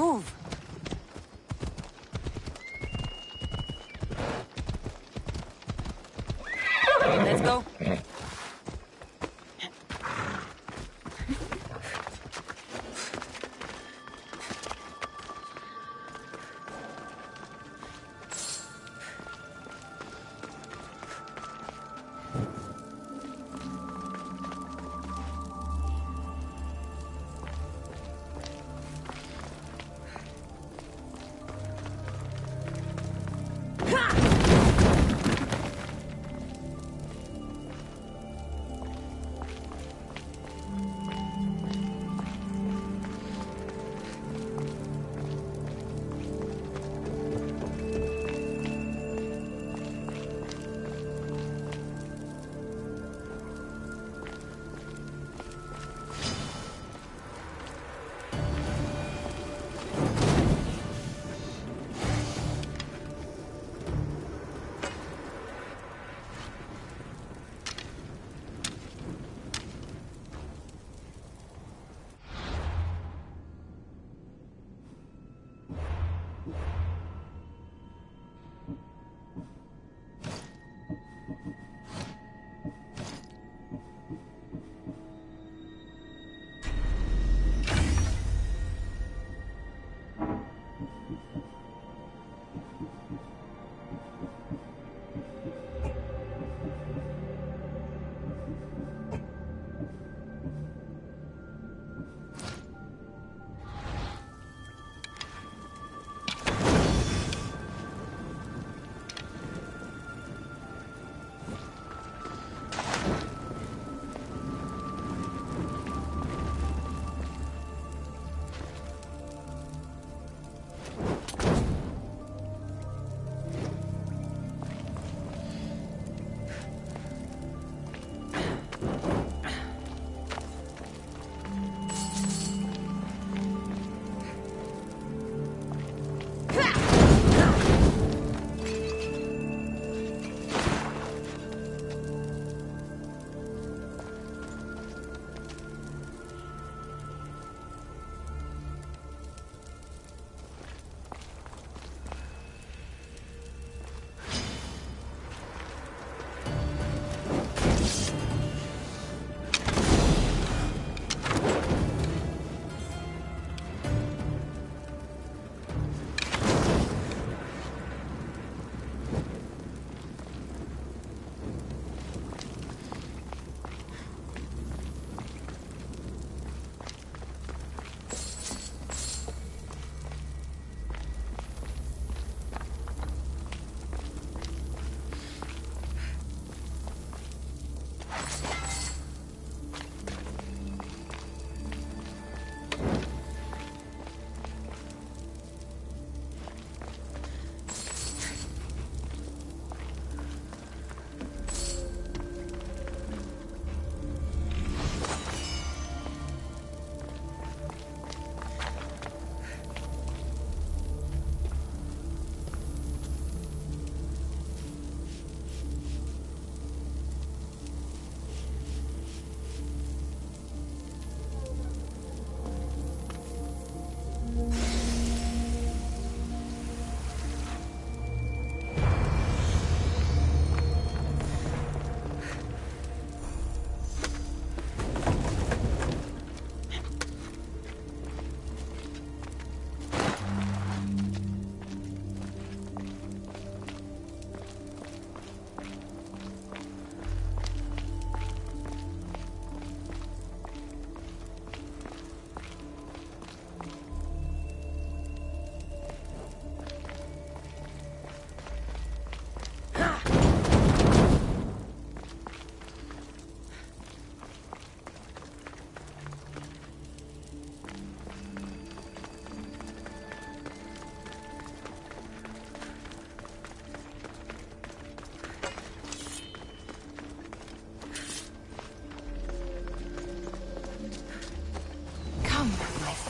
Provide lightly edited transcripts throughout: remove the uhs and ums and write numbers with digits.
Move. Let's go.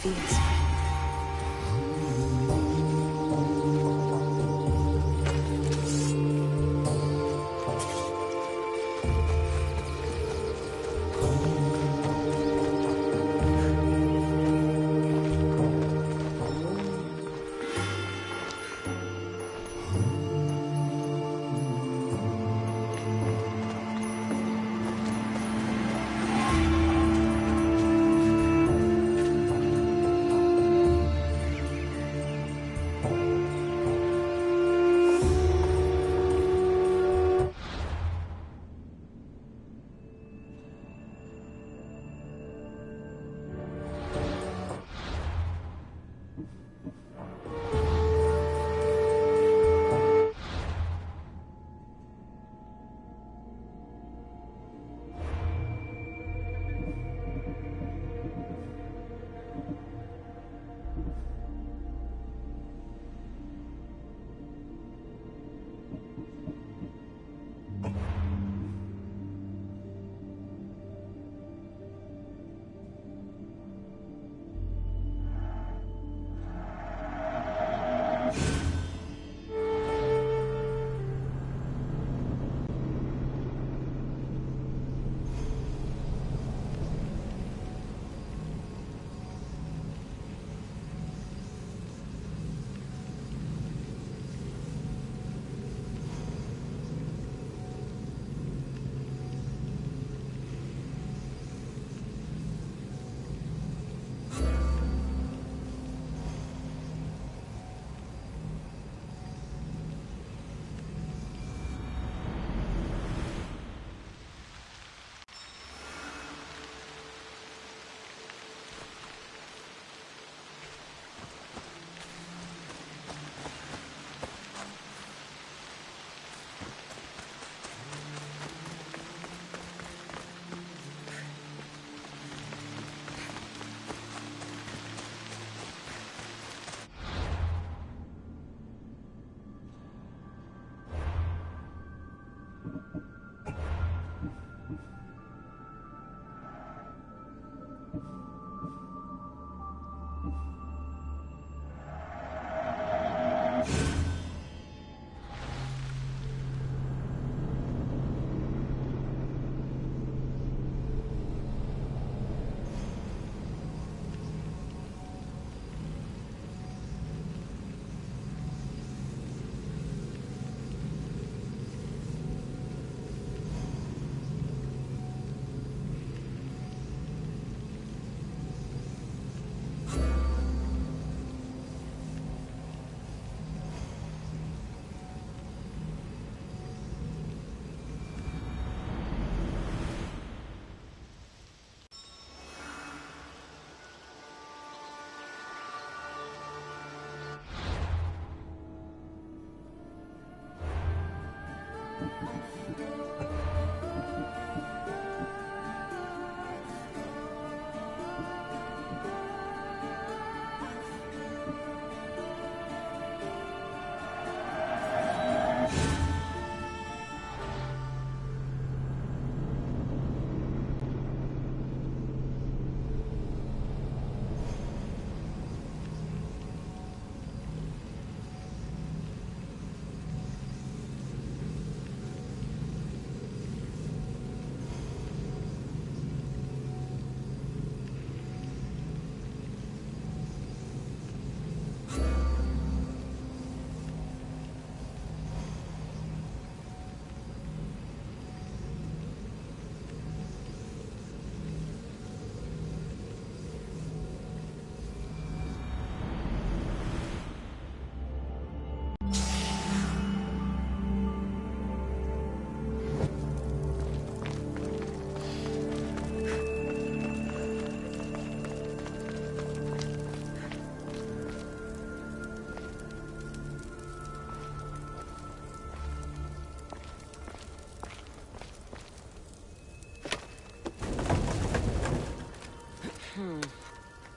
fears.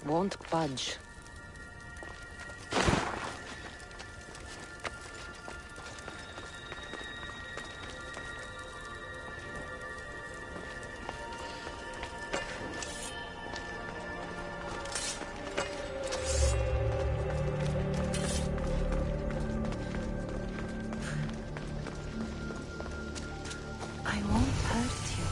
Won't budge. I won't hurt you.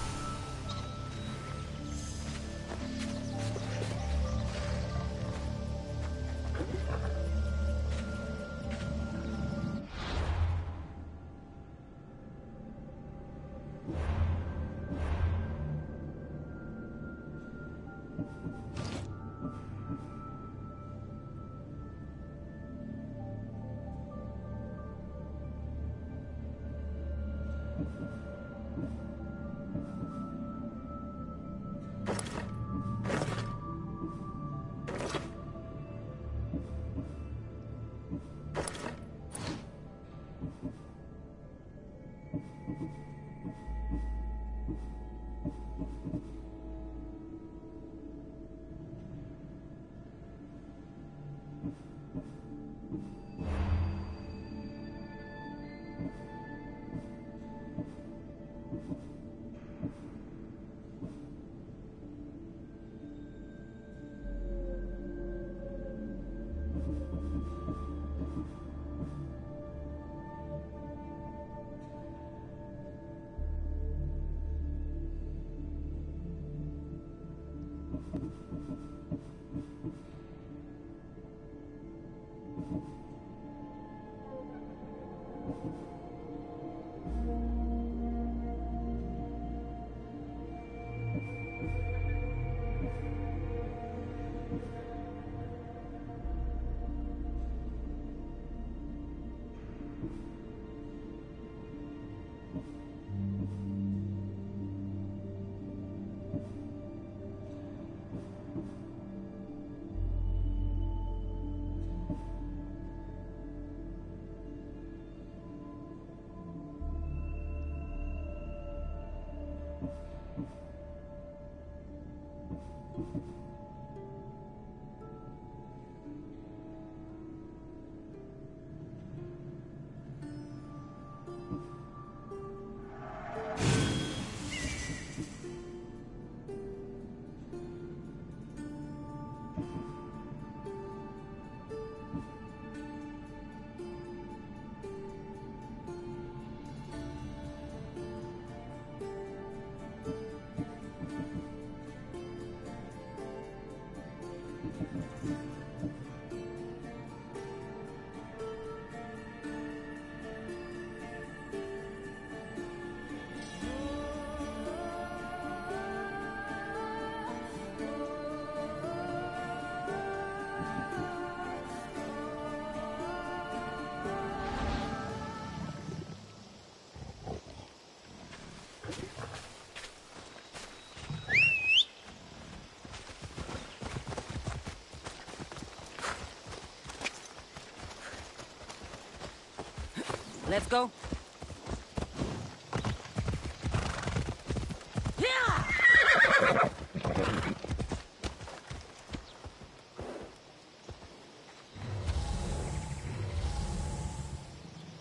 Let's go.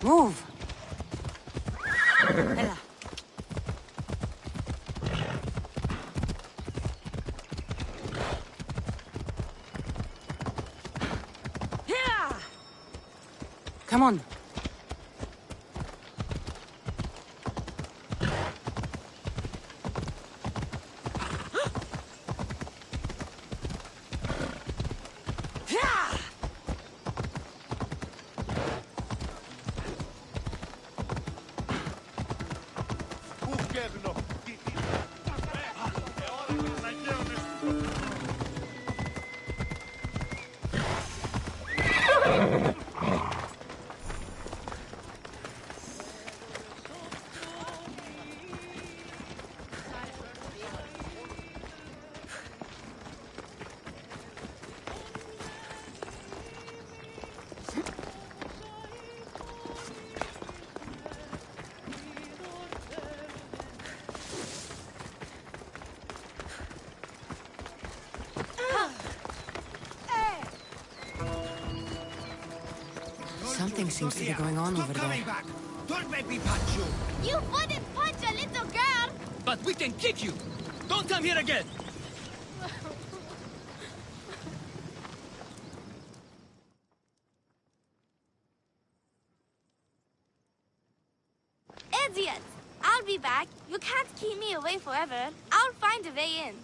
Move! Ella. Come on. Something seems to be going on over there. Back. Don't make me punch you. You wouldn't punch a little girl! But we can kick you! Don't come here again! Idiot! I'll be back. You can't keep me away forever. I'll find a way in.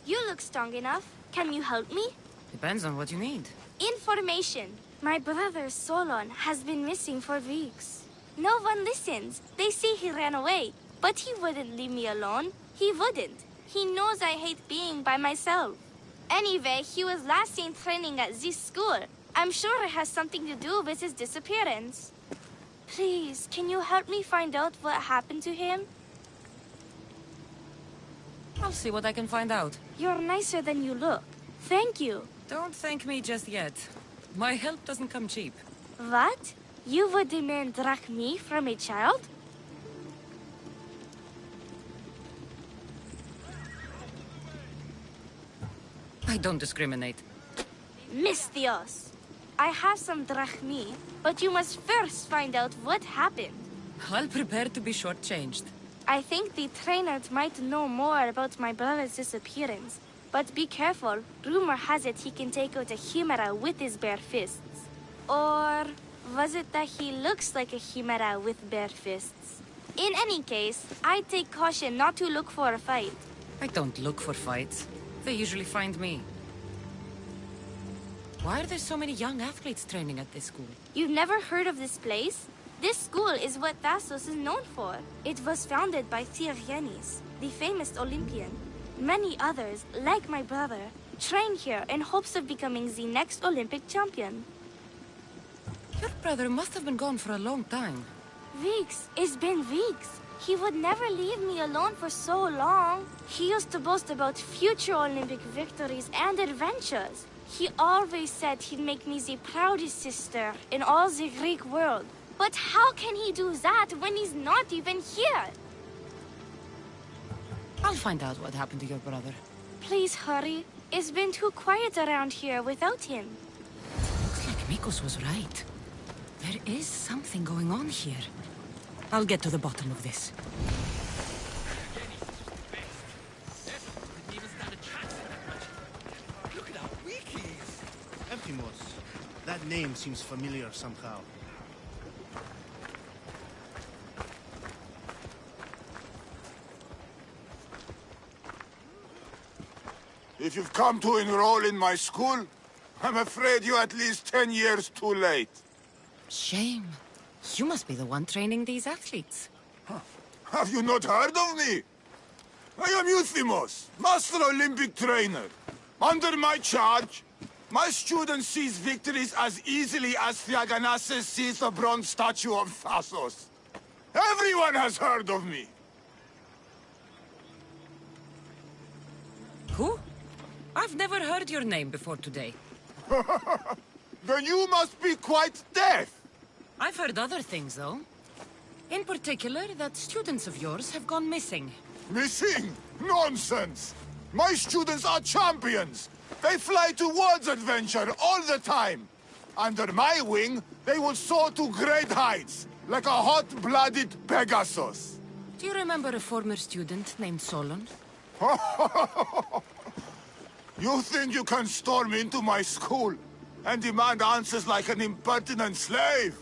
You look strong enough. Can you help me? Depends on what you need. Information. My brother Solon has been missing for weeks. No one listens. They say he ran away. But he wouldn't leave me alone. He wouldn't. He knows I hate being by myself. Anyway, he was last seen training at this school. I'm sure it has something to do with his disappearance. Please, can you help me find out what happened to him? I'll see what I can find out. You're nicer than you look. Thank you. Don't thank me just yet. My help doesn't come cheap. What? You would demand drachmi from a child? I don't discriminate. Mistios. I have some drachmi, but you must first find out what happened. I'll prepare to be shortchanged. I think the trainer might know more about my brother's disappearance. But be careful. Rumor has it he can take out a chimera with his bare fists. Or was it that he looks like a chimera with bare fists? In any case, I'd take caution not to look for a fight. I don't look for fights. They usually find me. Why are there so many young athletes training at this school? You've never heard of this place? This school is what Thassos is known for. It was founded by Theogenes, the famous Olympian. Many others, like my brother, train here in hopes of becoming the next Olympic champion. Your brother must have been gone for a long time. Weeks. It's been weeks. He would never leave me alone for so long. He used to boast about future Olympic victories and adventures. He always said he'd make me the proudest sister in all the Greek world. But how can he do that when he's not even here? I'll find out what happened to your brother. Please hurry. It's been too quiet around here without him. Looks like Mikos was right. There is something going on here. I'll get to the bottom of this. Look at how weak he is! Ephimos. That name seems familiar somehow. If you've come to enroll in my school, I'm afraid you're at least 10 years too late. Shame. You must be the one training these athletes. Have you not heard of me? I am Euthymos, Master Olympic Trainer. Under my charge, my student sees victories as easily as Theaganasses sees the bronze statue of Thassos. Everyone has heard of me. Who? I've never heard your name before today. Then you must be quite deaf. I've heard other things, though. In particular, that students of yours have gone missing. Missing? Nonsense! My students are champions! They fly towards adventure all the time! Under my wing, they will soar to great heights, like a hot-blooded Pegasus. Do you remember a former student named Solon? You think you can storm into my school and demand answers like an impertinent slave?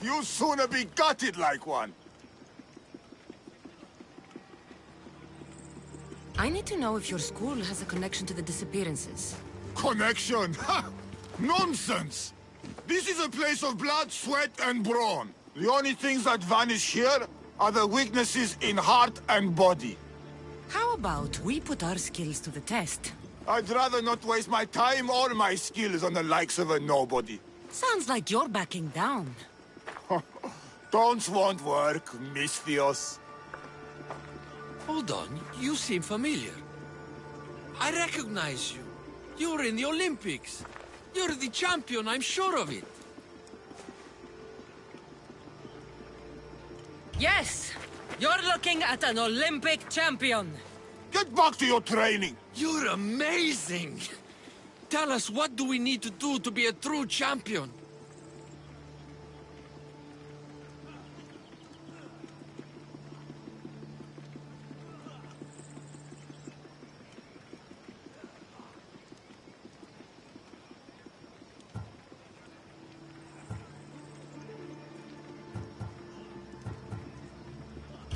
You'll sooner be gutted like one. I need to know if your school has a connection to the disappearances. Connection? Ha! Nonsense! This is a place of blood, sweat, and brawn. The only things that vanish here are the weaknesses in heart and body. How about we put our skills to the test? I'd rather not waste my time or my skills on the likes of a nobody. Sounds like you're backing down. Don't won't work, Mistios. Hold on, you seem familiar. I recognize you. You're in the Olympics. You're the champion, I'm sure of it. Yes! You're looking at an Olympic champion! Get back to your training! You're amazing! Tell us, what do we need to do to be a true champion?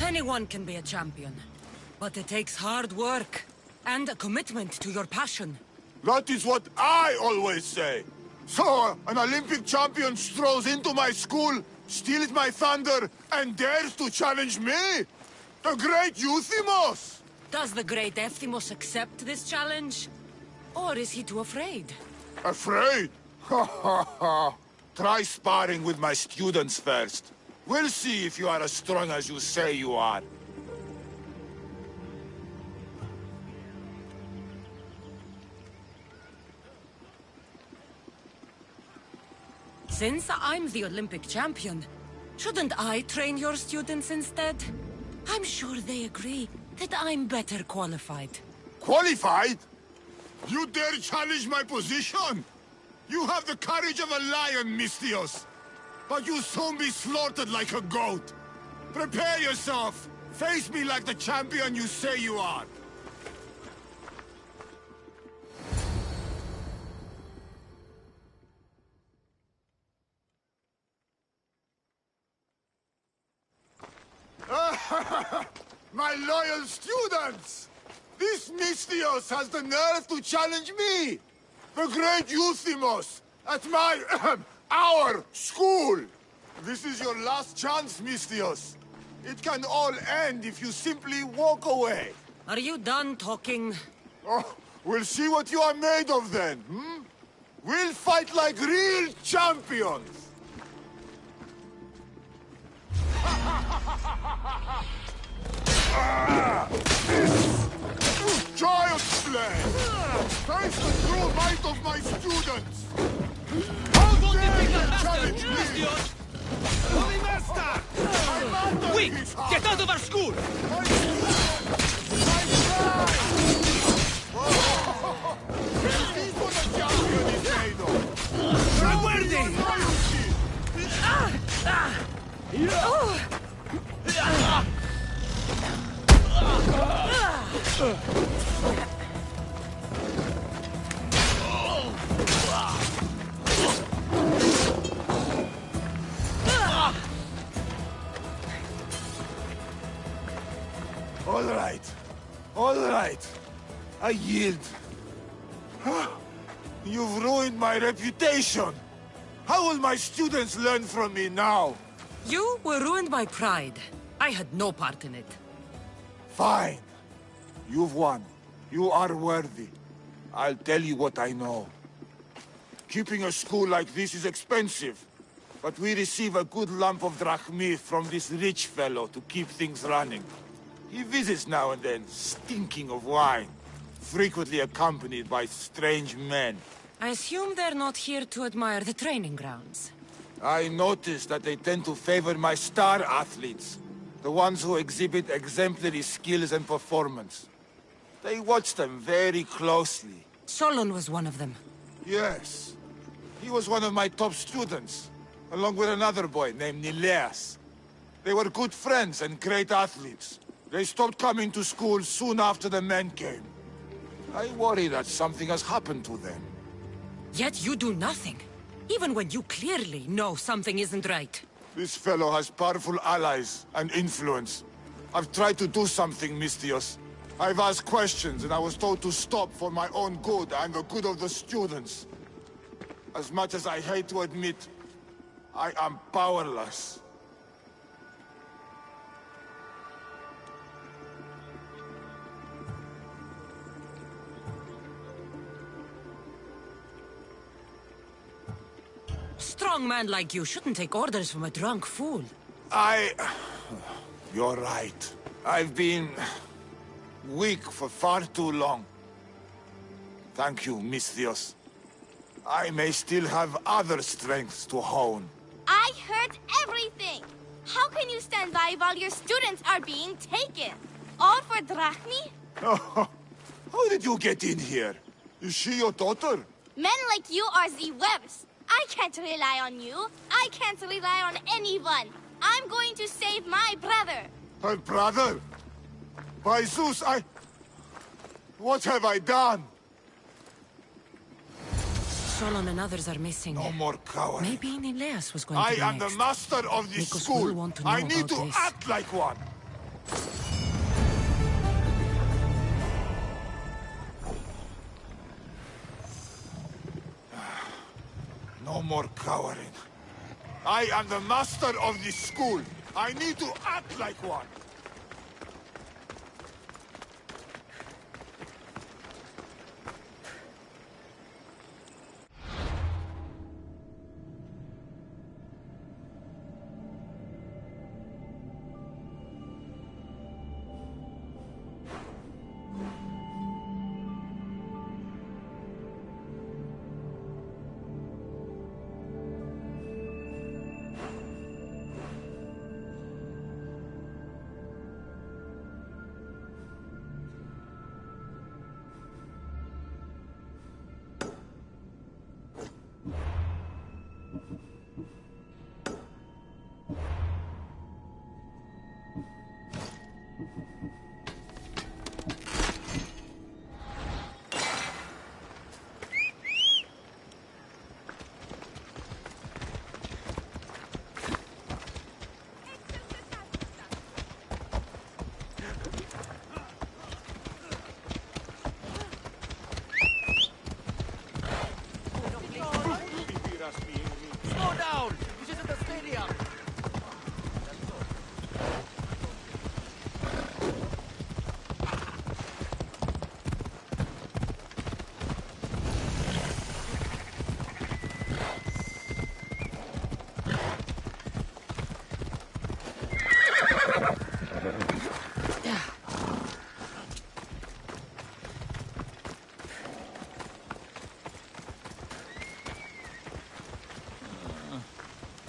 Anyone can be a champion. But it takes hard work. And a commitment to your passion. That is what I always say. So, an Olympic champion strolls into my school, steals my thunder, and dares to challenge me? The great Euthymos! Does the great Euthymos accept this challenge? Or is he too afraid? Afraid? Ha ha ha! Try sparring with my students first. We'll see if you are as strong as you say you are. Since I'm the Olympic champion, shouldn't I train your students instead? I'm sure they agree that I'm better qualified. Qualified? You dare challenge my position? You have the courage of a lion, Mystios. But you'll soon be slaughtered like a goat. Prepare yourself. Face me like the champion you say you are. My loyal students! This Mystios has the nerve to challenge me! The great Euthymos! At my... our school! This is your last chance, Mystios. It can all end if you simply walk away. Are you done talking? Oh, we'll see what you are made of then, hmm? We'll fight like real champions! Child's play! Face the true might of my students! How dare you challenge me? Quick! Get out of our school! This is what a champion is made of! All right. I yield. You've ruined my reputation. How will my students learn from me now? You were ruined by pride. I had no part in it. Fine. You've won. You are worthy. I'll tell you what I know. Keeping a school like this is expensive. But we receive a good lump of drachmi from this rich fellow to keep things running. He visits now and then, stinking of wine. Frequently accompanied by strange men. I assume they're not here to admire the training grounds. I noticed that they tend to favor my star athletes. The ones who exhibit exemplary skills and performance. They watch them very closely. Solon was one of them. Yes. He was one of my top students, along with another boy named Nileas. They were good friends and great athletes. They stopped coming to school soon after the men came. I worry that something has happened to them. Yet you do nothing. Even when you clearly know something isn't right. This fellow has powerful allies and influence. I've tried to do something, Mystios. I've asked questions and I was told to stop for my own good and the good of the students. As much as I hate to admit, I am powerless. A strong man like you shouldn't take orders from a drunk fool. You're right. I've been... weak for far too long. Thank you, Mystios. I may still have other strengths to hone. I heard everything! How can you stand by while your students are being taken? All for drachmi? How did you get in here? Is she your daughter? Men like you are the worst. I can't rely on you. I can't rely on anyone. I'm going to save my brother. Her brother? By Zeus, what have I done? Solon and others are missing. No more cowards. Maybe Nileas was going to I be am next. the master of this Nikos will school. want to know I need about to this. act like one. more cowering. I am the master of this school. I need to act like one. Slow down! This isn't a stadium!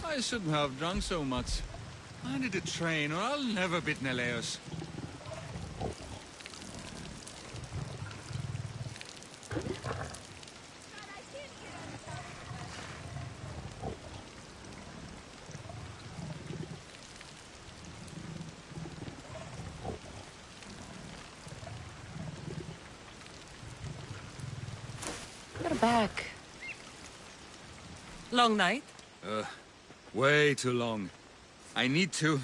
I shouldn't have drunk so much. I need to train or I'll never beat Neleos. You're back. Long night? Way too long. I need to,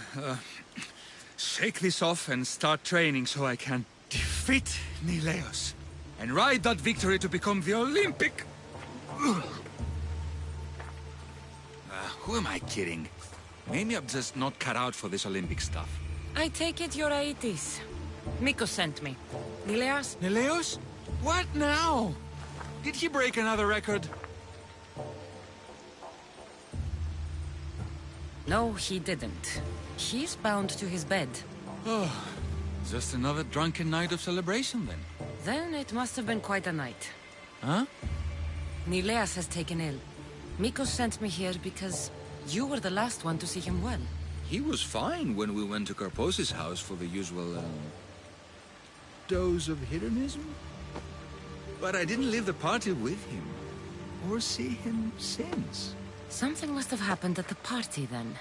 shake this off and start training so I can defeat Neleos and ride that victory to become the Olympic... who am I kidding? Maybe I'm just not cut out for this Olympic stuff. I take it you're Aetis. Miko sent me. Neleos? Neleos? What now? Did he break another record? No, he didn't. He's bound to his bed. Oh, just another drunken night of celebration then. Then it must have been quite a night. Huh? Neleos has taken ill. Miko sent me here because you were the last one to see him well. He was fine when we went to Karpos's house for the usual, dose of hedonism. But I didn't leave the party with him, or see him since. Something must have happened at the party then.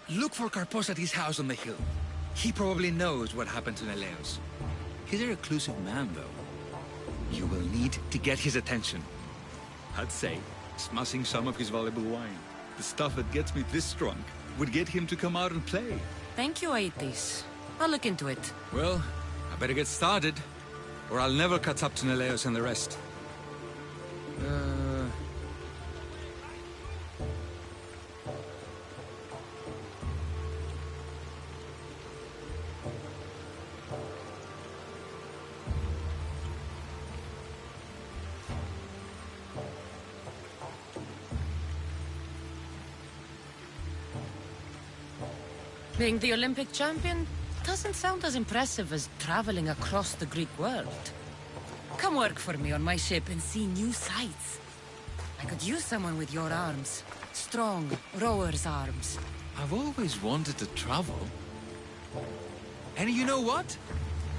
Look for Karpos at his house on the hill. He probably knows what happened to Neleos. He's a reclusive man, though. You will need to get his attention. I'd say, smashing some of his valuable wine. The stuff that gets me this drunk would get him to come out and play. Thank you, Aetis. I'll look into it. Well, I better get started, or I'll never catch up to Neleos and the rest. Being the Olympic champion doesn't sound as impressive as traveling across the Greek world. Come work for me on my ship and see new sights. I could use someone with your arms. Strong, rower's arms. I've always wanted to travel. And you know what?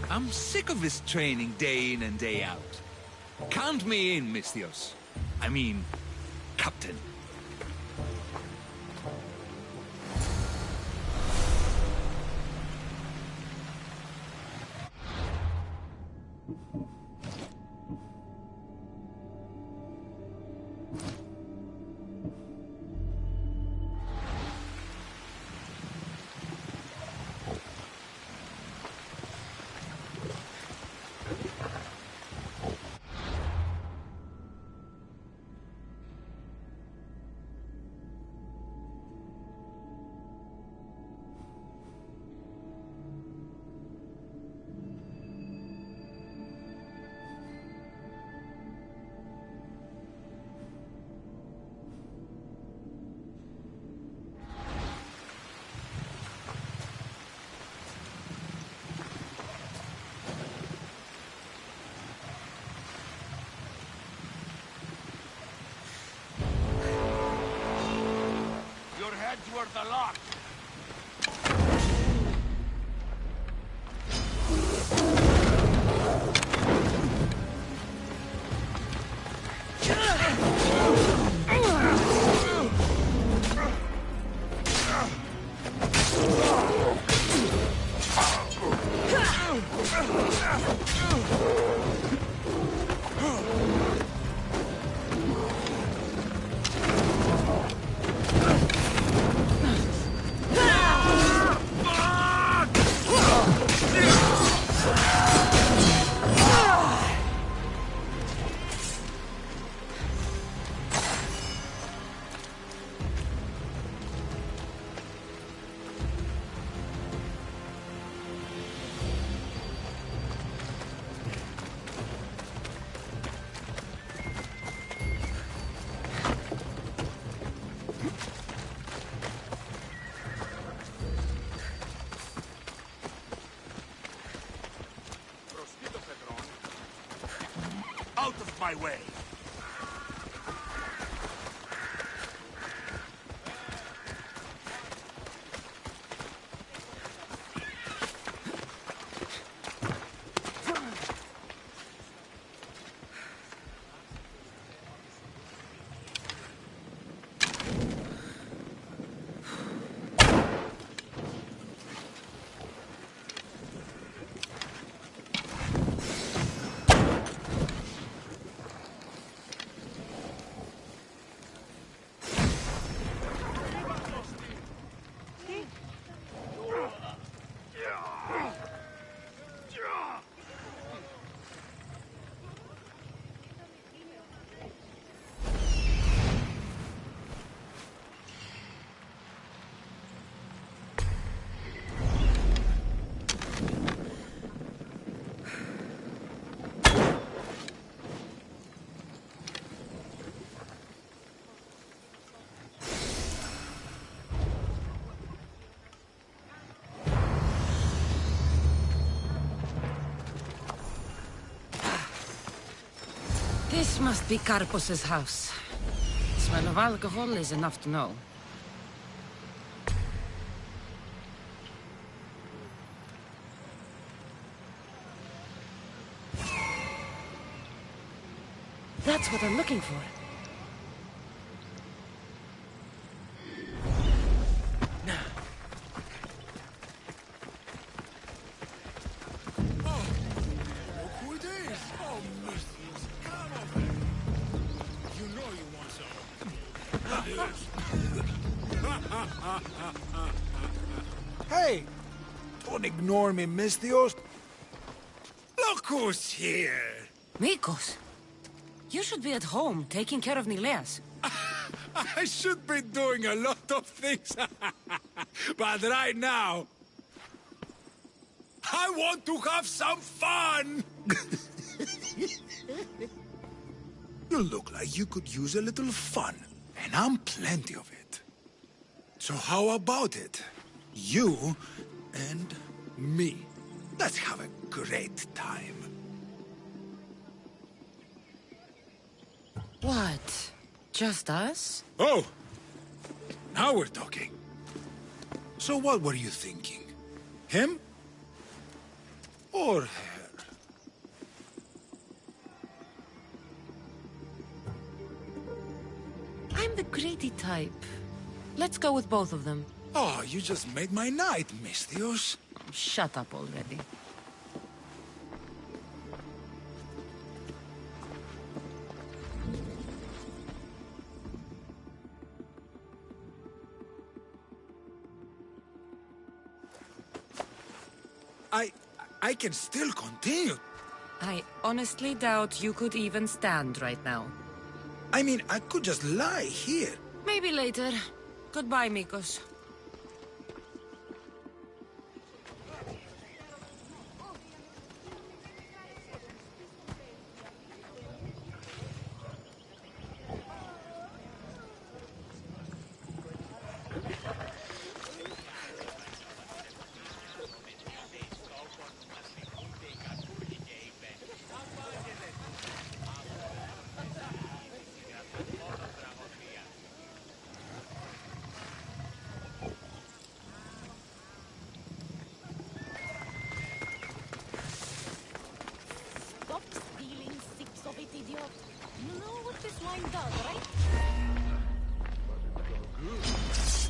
I'm sick of this training day in and day out. Count me in, Misthios. I mean, Captain. Out of my way! This must be Karpos's house. The smell of alcohol is enough to know. That's what I'm looking for. Hey! Don't ignore me, Mistios. Look who's here! Mikos, you should be at home taking care of Nileas. I should be doing a lot of things. But right now, I want to have some fun! You look like you could use a little fun, and I'm plenty of it. So how about it? You and me. Let's have a great time. What? Just us? Oh! Now we're talking. So what were you thinking? Him? Or her? I'm the greedy type. Let's go with both of them. Oh, you just made my night, Mistios. Shut up already. I can still continue. I honestly doubt you could even stand right now. I mean, I could just lie here. Maybe later. Goodbye, Mikos. Stop stealing six of it, idiot. You know what this wine does, right?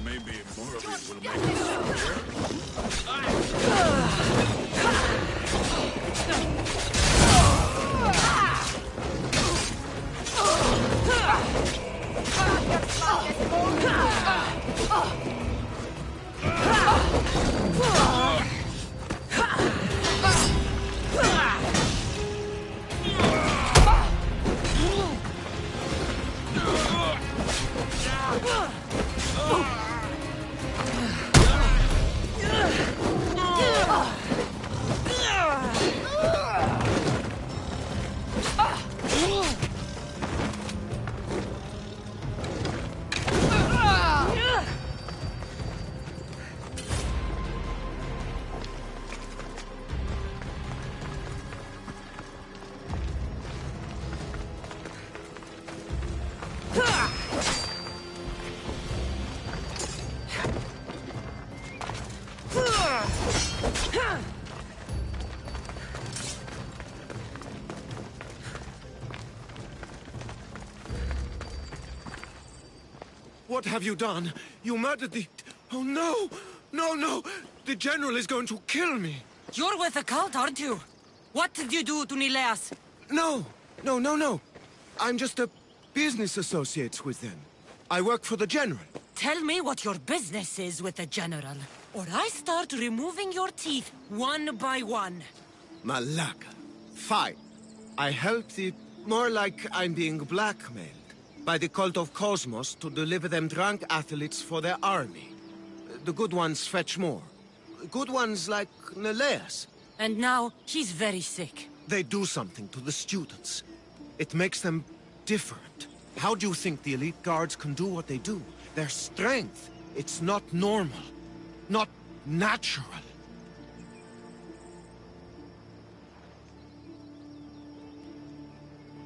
Maybe more of it will make it. What have you done? You murdered the... Oh, no! No, no! The General is going to kill me! You're with the cult, aren't you? What did you do to Nileas? No! No, no, no! I'm just a business associate with them. I work for the General. Tell me what your business is with the General, or I start removing your teeth one by one. Malaka. Fine. I help the... More like I'm being blackmailed by the cult of Cosmos to deliver them drunk athletes for their army. The good ones fetch more. Good ones like Neleas. And now, he's very sick. They do something to the students. It makes them different. How do you think the elite guards can do what they do? Their strength. It's not normal. Not natural.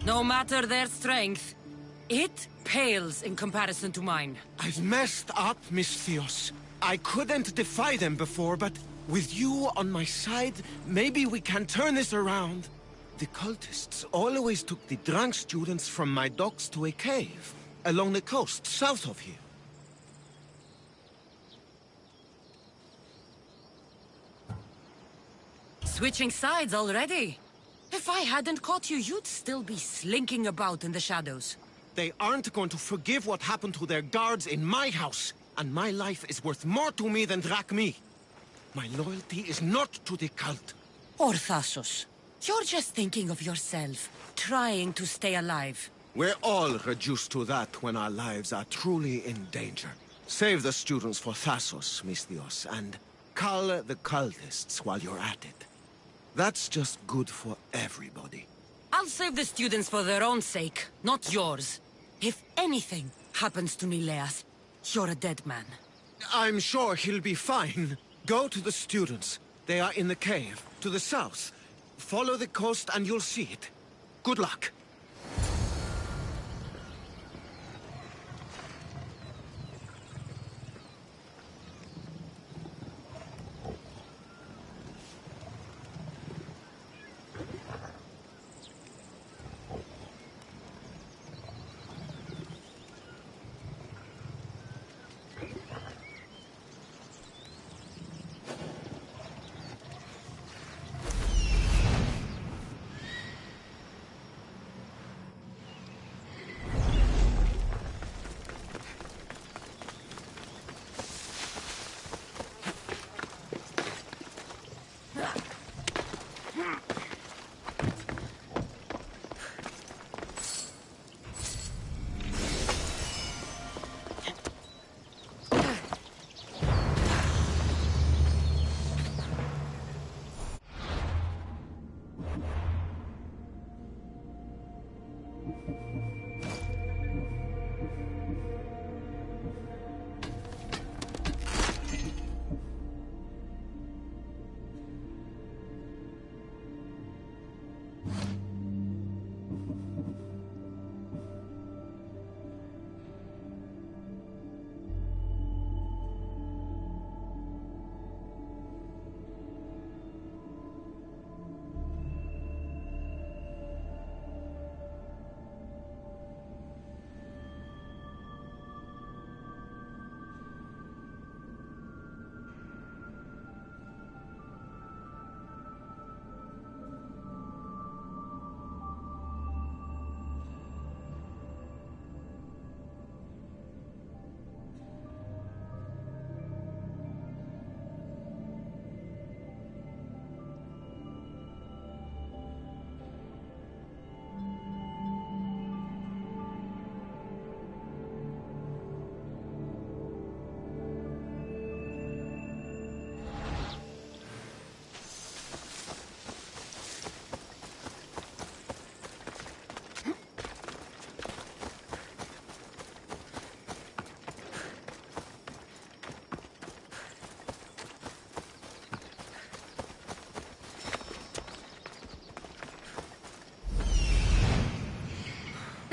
No matter their strength, it pales in comparison to mine. I've messed up, Misthios. I couldn't defy them before, but with you on my side, maybe we can turn this around. The cultists always took the drunk students from my docks to a cave, along the coast, south of here. Switching sides already? If I hadn't caught you, you'd still be slinking about in the shadows. They aren't going to forgive what happened to their guards in my house, and my life is worth more to me than Drachmi. My loyalty is not to the cult. Or Thassos. You're just thinking of yourself, trying to stay alive. We're all reduced to that when our lives are truly in danger. Save the students for Thassos, Misthios, and cull the cultists while you're at it. That's just good for everybody. I'll save the students for their own sake, not yours. If anything happens to Nileas, you're a dead man. I'm sure he'll be fine. Go to the students. They are in the cave, to the south. Follow the coast and you'll see it. Good luck.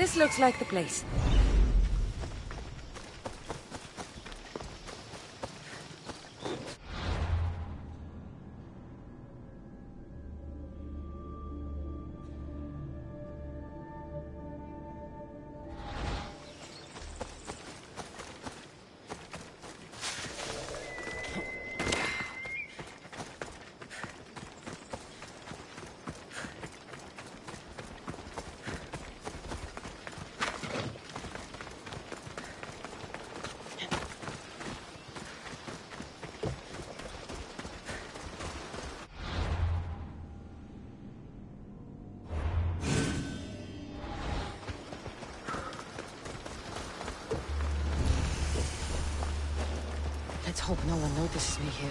This looks like the place. Let's hope no one notices me here.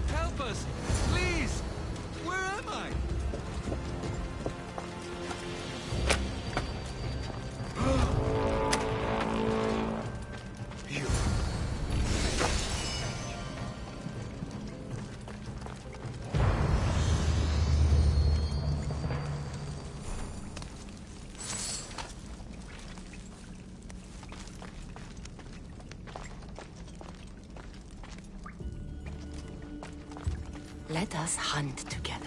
Help us! Please! Where am I? Let us hunt together.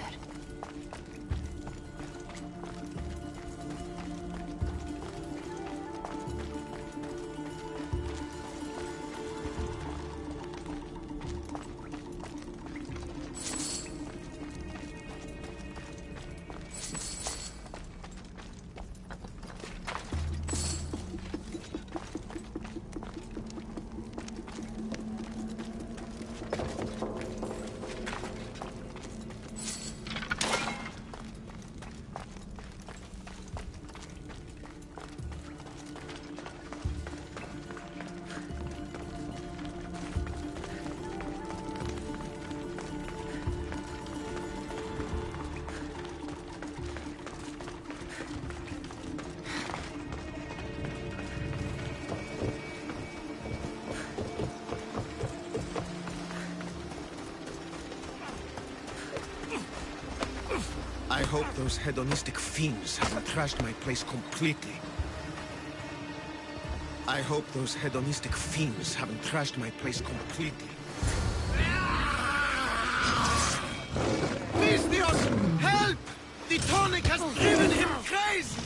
I hope those hedonistic fiends haven't trashed my place completely. I hope those hedonistic fiends haven't trashed my place completely. Misthios! Help! The tonic has driven him crazy!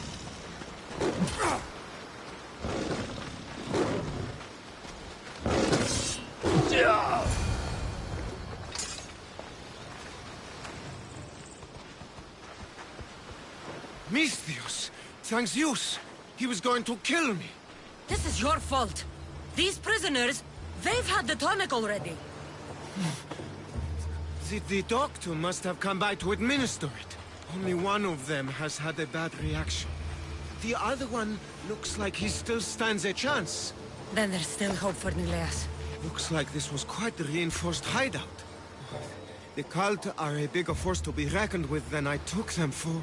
Misthios! Thanks Zeus! He was going to kill me! This is your fault. These prisoners, they've had the tonic already. The doctor must have come by to administer it. Only one of them has had a bad reaction. The other one looks like he still stands a chance. Then there's still hope for Nileas. Looks like this was quite a reinforced hideout. The cult are a bigger force to be reckoned with than I took them for.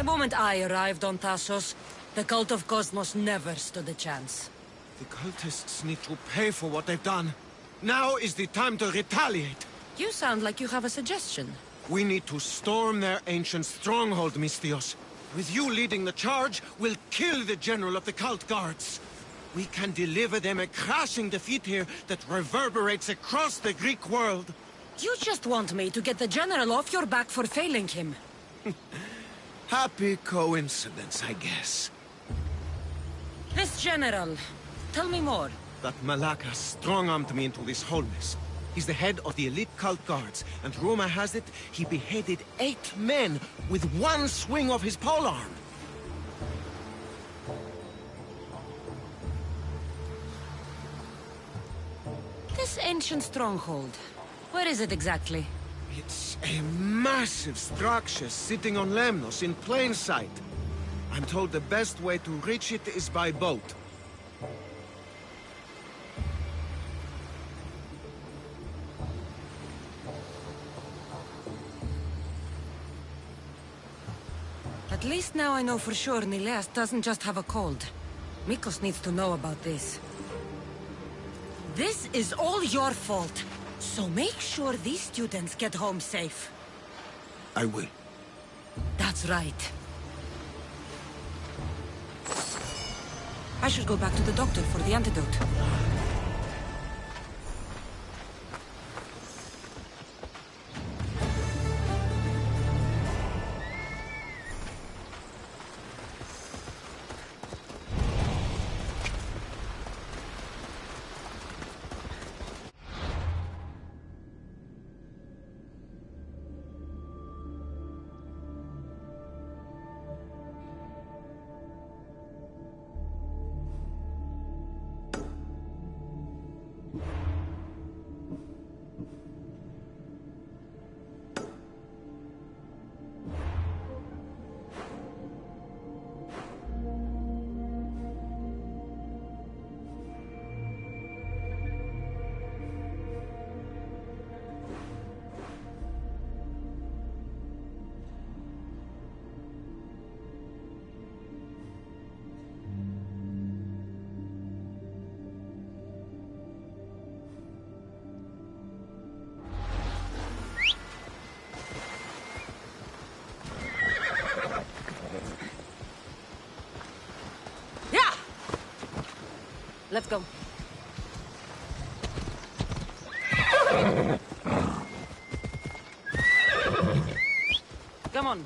The moment I arrived on Tassos, the cult of Cosmos never stood a chance. The cultists need to pay for what they've done. Now is the time to retaliate. You sound like you have a suggestion. We need to storm their ancient stronghold, Misthios. With you leading the charge, we'll kill the general of the cult guards. We can deliver them a crashing defeat here that reverberates across the Greek world. You just want me to get the general off your back for failing him. Happy coincidence, I guess. This general, tell me more. That Malaka strong-armed me into this whole mess. He's the head of the elite cult guards, and rumor has it he beheaded 8 men with one swing of his polearm. This ancient stronghold, where is it exactly? It's a massive structure sitting on Lemnos in plain sight. I'm told the best way to reach it is by boat. At least now I know for sure Nileas doesn't just have a cold. Mikos needs to know about this. This is all your fault. So make sure these students get home safe. I will. That's right. I should go back to the doctor for the antidote. Let's go. Come on.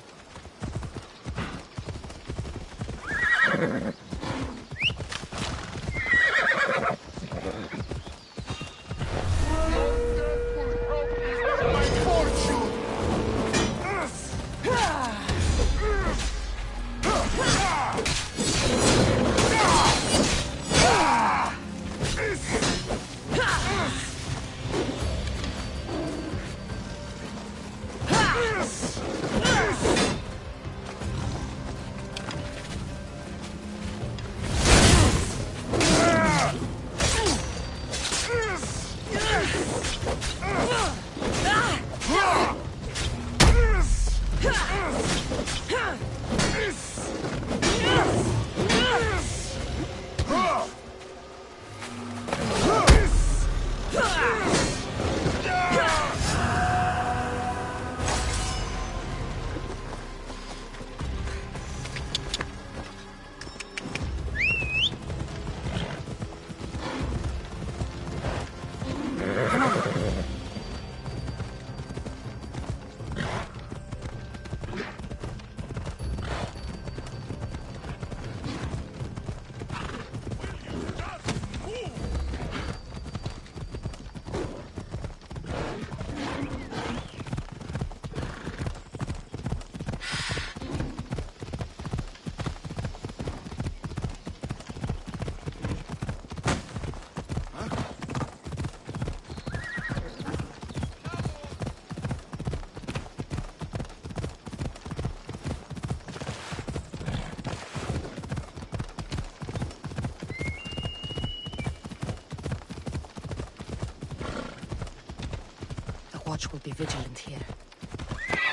Watch will be vigilant here.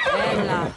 Bella.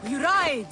You ride!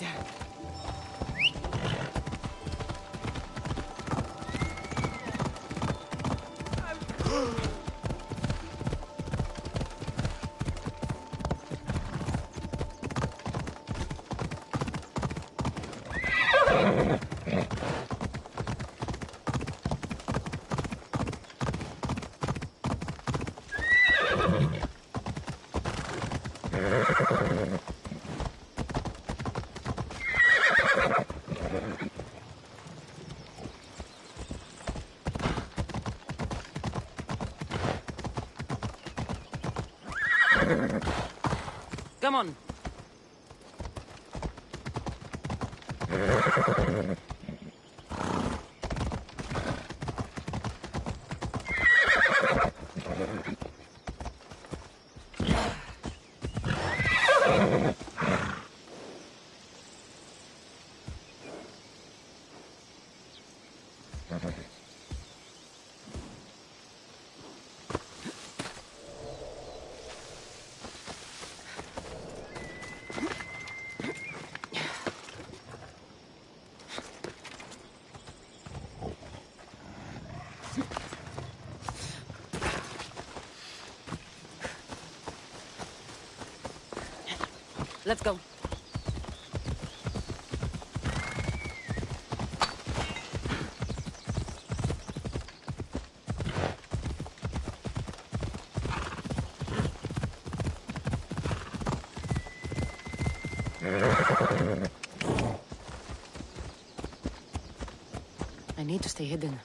Come on. Let's go. I need to stay hidden.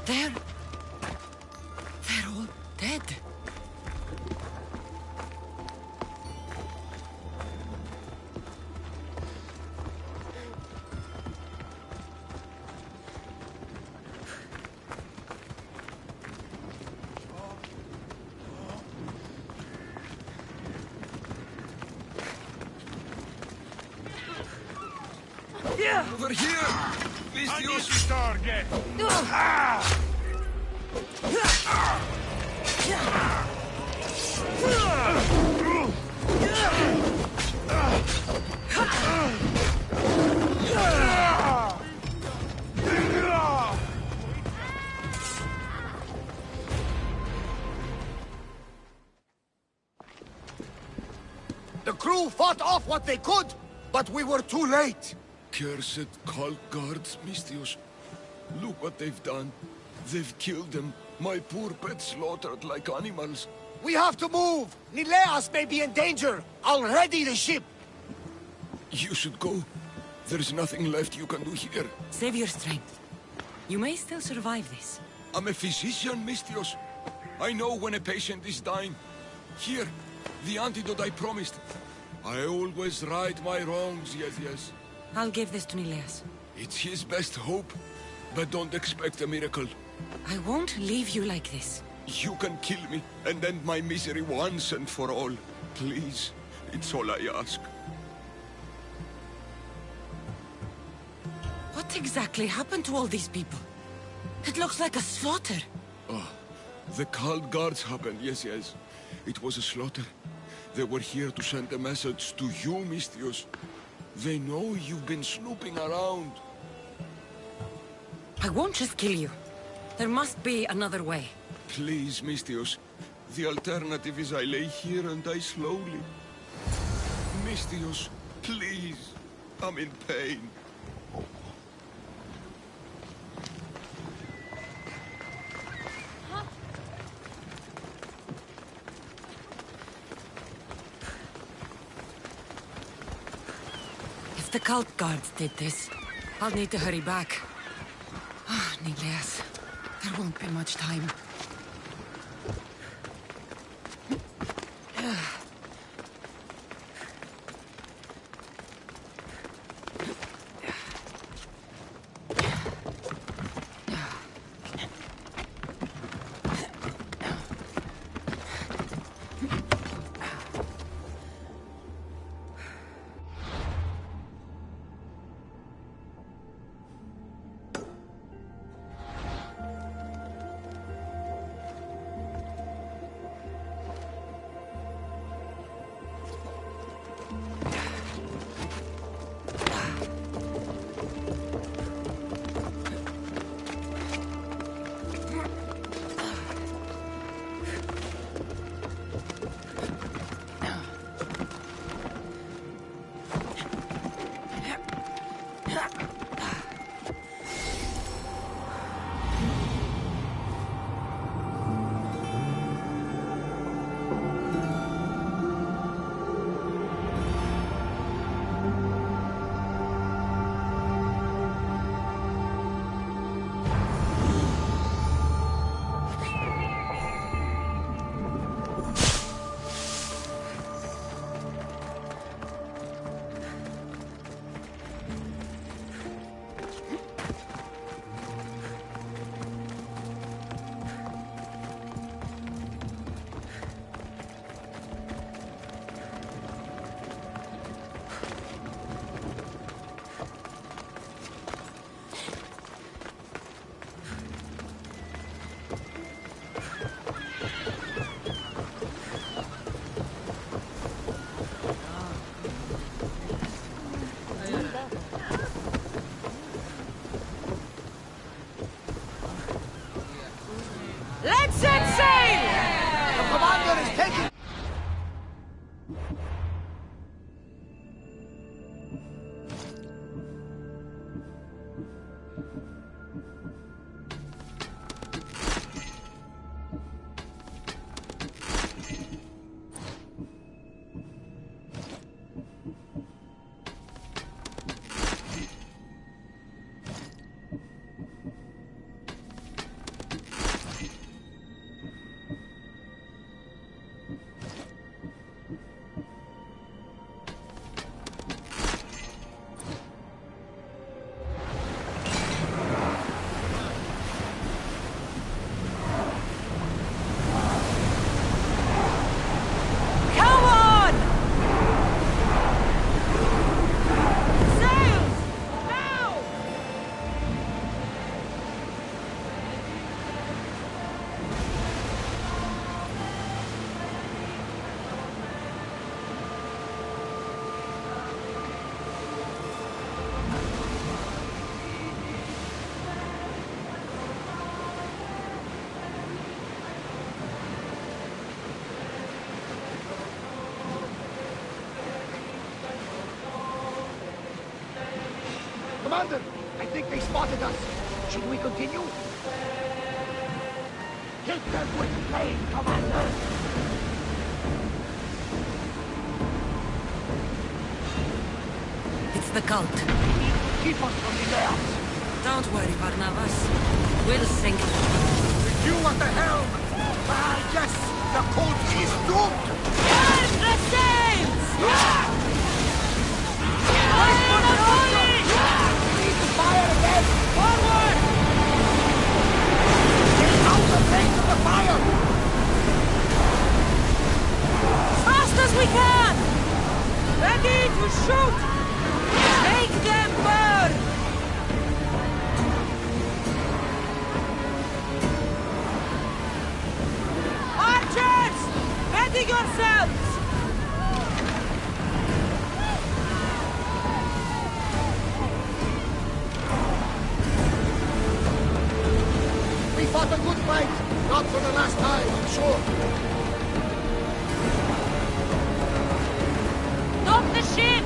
They're all dead. Over here! Vicious! target! The crew fought off what they could, but we were too late. Cursed cult guards, Mistios. Look what they've done. They've killed them. My poor pets slaughtered like animals. We have to move! Nileas may be in danger! I'll ready the ship! You should go. There's nothing left you can do here. Save your strength. You may still survive this. I'm a physician, Mistios. I know when a patient is dying. Here, the antidote I promised. I always right my wrongs, yes. I'll give this to Nileas. It's his best hope, but don't expect a miracle. I won't leave you like this. You can kill me and end my misery once and for all. Please, it's all I ask. What exactly happened to all these people? It looks like a slaughter. The cult guards happened, yes. It was a slaughter. They were here to send a message to you, Mistios. They know you've been snooping around. I won't just kill you. There must be another way. Please, Mistios. The alternative is I lay here and die slowly. Mistios, please. I'm in pain. If the cult guards did this, I'll need to hurry back. Nileas, there won't be much time. Let's set sail! The commander is taking... Commander, I think they spotted us. Should we continue? Hit them with flame, Commander! It's the cult. Keep us from the layers! Don't worry, Barnabas. We'll sink them. With you at the helm! I guess the cult is doomed! Burn the sails! Fire again! Forward! Get out the range of the fire! Fast as we can! Ready to shoot! Make them burn! Archers! Ready yourselves! We fought a good fight! Not for the last time, I'm sure! Stop the ship!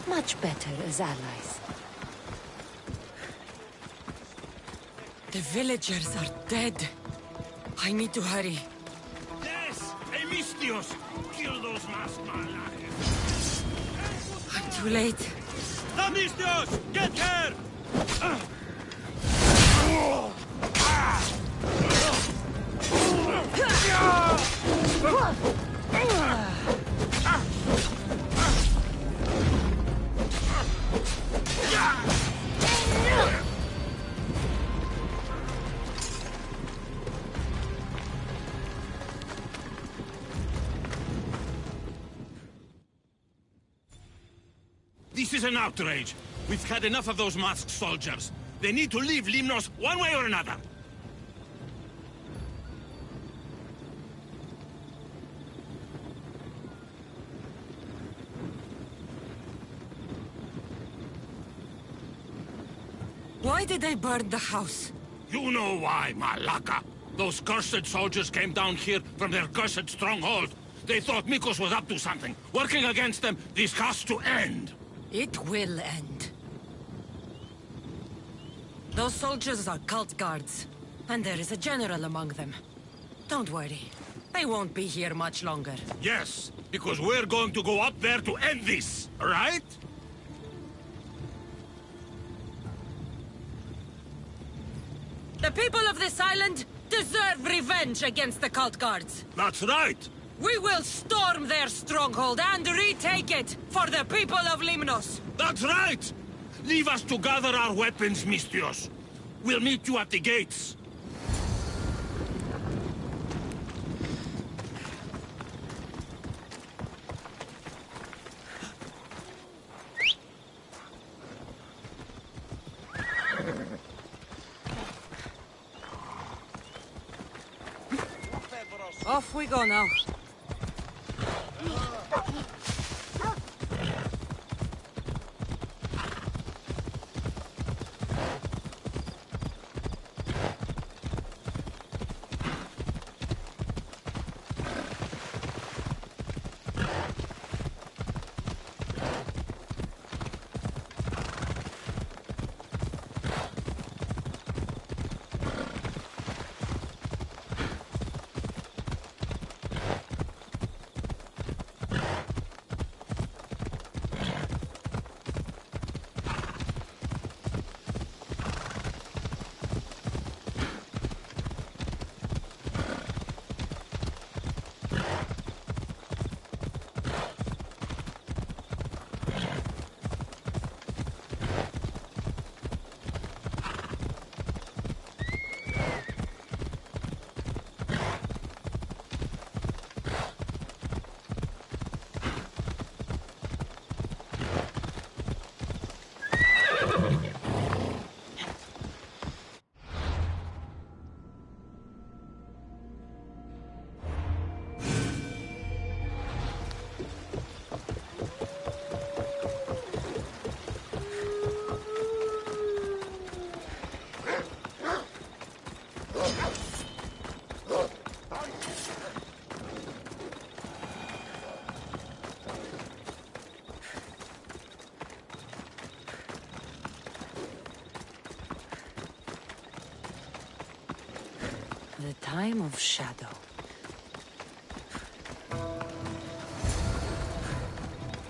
Much better as allies. The villagers are dead. I need to hurry. Yes! Emistios! Kill those masked malakes! I'm too late. Emistios! Get here! This is an outrage. We've had enough of those masked soldiers. They need to leave Limnos one way or another. Why did they burn the house? You know why, Malaka. Those cursed soldiers came down here from their cursed stronghold. They thought Mikos was up to something. Working against them, this has to end. It will end. Those soldiers are cult guards, and there is a general among them. Don't worry. They won't be here much longer. Yes, because we're going to go up there to end this, right? The people of this island deserve revenge against the cult guards. That's right. We will storm their stronghold and retake it for the people of Limnos. That's right. Leave us to gather our weapons, Mistios. We'll meet you at the gates. Off we go now. The time of shadow.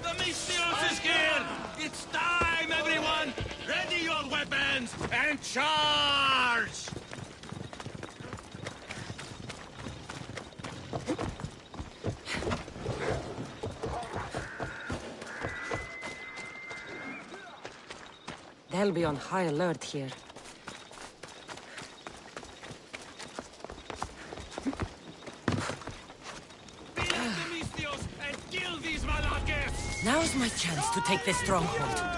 The Mystios is here! It's time, everyone! Ready your weapons and charge! They'll be on high alert here. Now's my chance to take this stronghold.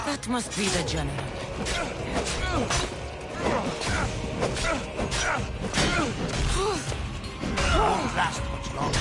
That must be the general. Won't last much longer.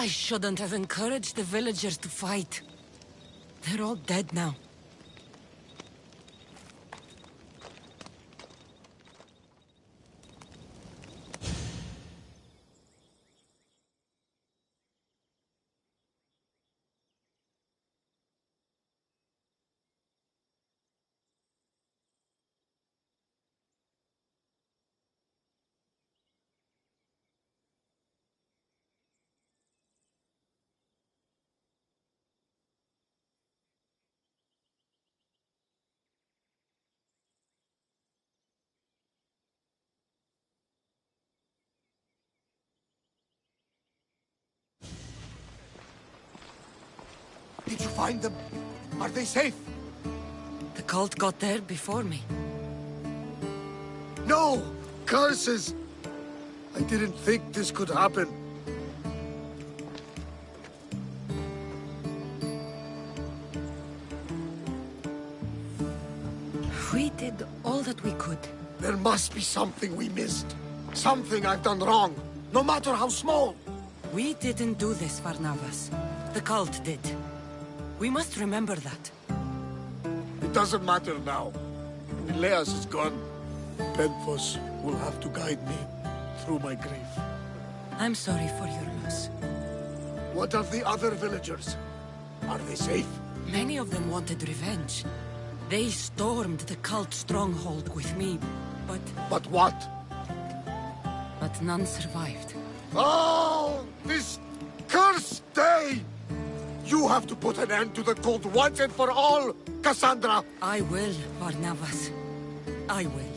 I shouldn't have encouraged the villagers to fight. They're all dead now. Did you find them? Are they safe? The cult got there before me. No! Curses! I didn't think this could happen. We did all that we could. There must be something we missed. Something I've done wrong, no matter how small. We didn't do this, Varnavas. The cult did. We must remember that. It doesn't matter now. Elias is gone. Penthos will have to guide me through my grief. I'm sorry for your loss. What of the other villagers? Are they safe? Many of them wanted revenge. They stormed the cult stronghold with me, but... But what? But none survived. Oh! This cursed day! You have to put an end to the cult once and for all, Cassandra! I will, Varnavas. I will.